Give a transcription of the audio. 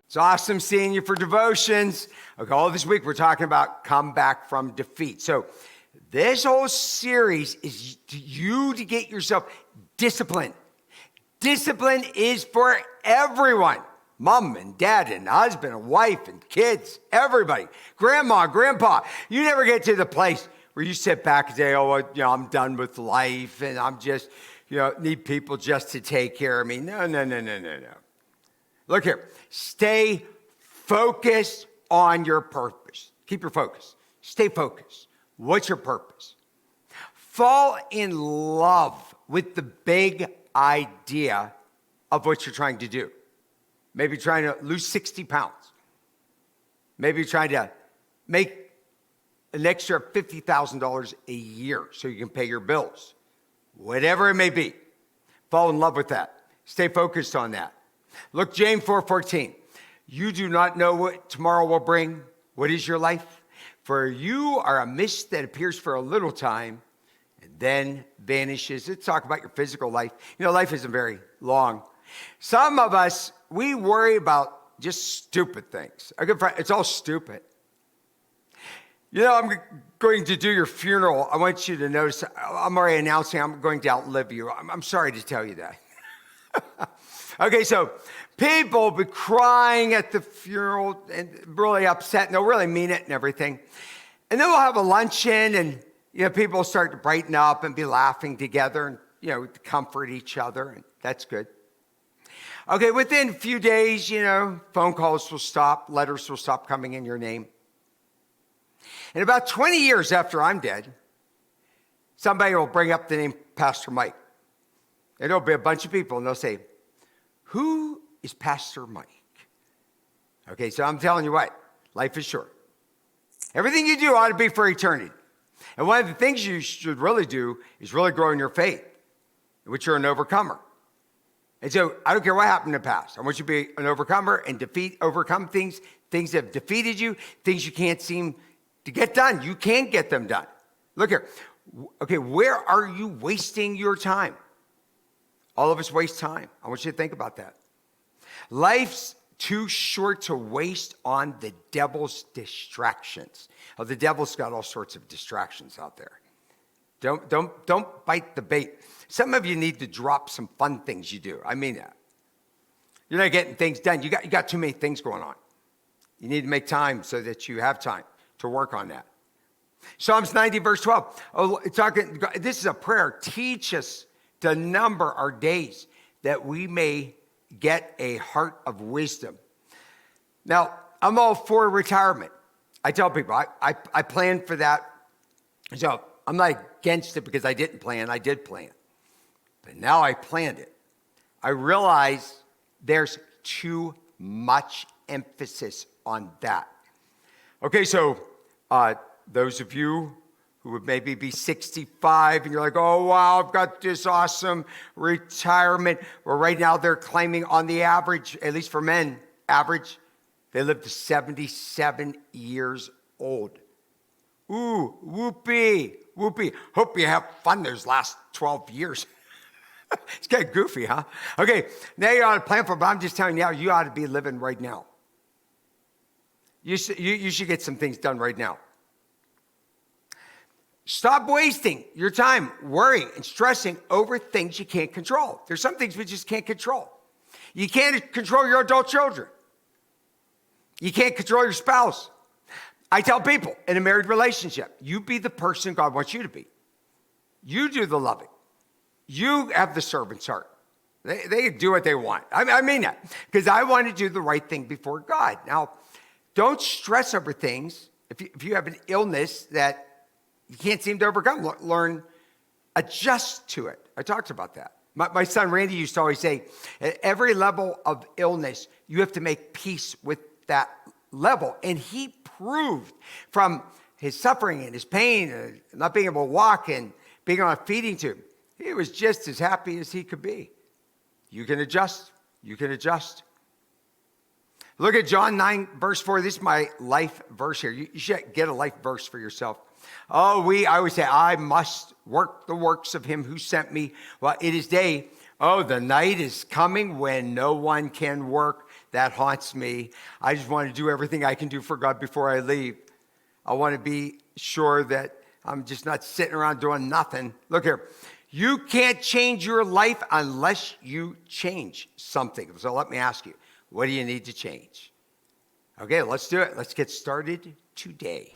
It's awesome seeing you for devotions. Okay, all this week we're talking about come back from defeat. So this whole series is to get yourself disciplined. Discipline is for everyone. Mom and dad and husband and wife and kids, everybody. Grandma, grandpa. You never get to the place where you sit back and say, I'm done with life and I'm just, need people just to take care of me. No. Look here. Stay focused on your purpose. Keep your focus. Stay focused. What's your purpose? Fall in love with the big idea of what you're trying to do. Maybe trying to lose 60 pounds. Maybe trying to make an extra $50,000 a year so you can pay your bills. Whatever it may be. Fall in love with that. Stay focused on that. Look, James 4:14. You do not know what tomorrow will bring. What is your life? For you are a mist that appears for a little time and then vanishes. Let's talk about your physical life. Life isn't very long. Some of us, we worry about just stupid things. A good friend, it's all stupid. I'm going to do your funeral. I want you to notice, I'm already announcing I'm going to outlive you. I'm sorry to tell you that. Okay, so people will be crying at the funeral and really upset, and they'll really mean it and everything. And then we'll have a luncheon, and people will start to brighten up and be laughing together and comfort each other, and that's good. Okay, within a few days, phone calls will stop, letters will stop coming in your name. And about 20 years after I'm dead, somebody will bring up the name Pastor Mike. And there'll be a bunch of people, and they'll say, who is Pastor Mike? Okay, so I'm telling you what, life is short. Everything you do ought to be for eternity. And one of the things you should really do is really grow in your faith, in which you're an overcomer. And so I don't care what happened in the past. I want you to be an overcomer and overcome things that have defeated you, things you can't seem to get done. You can get them done. Look here. Okay, where are you wasting your time? All of us waste time. I want you to think about that. Life's too short to waste on the devil's distractions. Oh, the devil's got all sorts of distractions out there. Don't bite the bait. Some of you need to drop some fun things you do. I mean that. You're not getting things done. You got too many things going on. You need to make time so that you have time to work on that. Psalms 90, verse 12. This is a prayer. Teach us to number our days that we may get a heart of wisdom. Now, I'm all for retirement. I tell people, I planned for that. So I'm not against it because I didn't plan. I did plan. But now I planned it. I realize there's too much emphasis on that. Okay, so those of you who would maybe be 65 and you're like, oh, wow, I've got this awesome retirement. Well, right now they're claiming on the average, at least for men, they live to 77 years old. Ooh, whoopee. Hope you have fun those last 12 years. It's kind of goofy, huh? Okay, now you ought to plan for it, but I'm just telling you now, you ought to be living right now. You should get some things done right now. Stop wasting your time worrying and stressing over things you can't control. There's some things we just can't control. You can't control your adult children. You can't control your spouse. I tell people in a married relationship, you be the person God wants you to be. You do the loving. You have the servant's heart. They do what they want. I mean that. Because I want to do the right thing before God. Now, don't stress over things. If you have an illness that you can't seem to overcome, learn, adjust to it. I talked about that. My son Randy used to always say, at every level of illness, you have to make peace with that level. And he proved from his suffering and his pain, and not being able to walk and being on a feeding tube, he was just as happy as he could be. You can adjust. You can adjust. Look at John 9, verse 4. This is my life verse here. You should get a life verse for yourself. I always say, I must work the works of him who sent me. Well, it is day. Oh, the night is coming when no one can work. That haunts me. I just want to do everything I can do for God before I leave. I want to be sure that I'm just not sitting around doing nothing. Look here. You can't change your life unless you change something. So let me ask you, what do you need to change? Okay, let's do it. Let's get started today.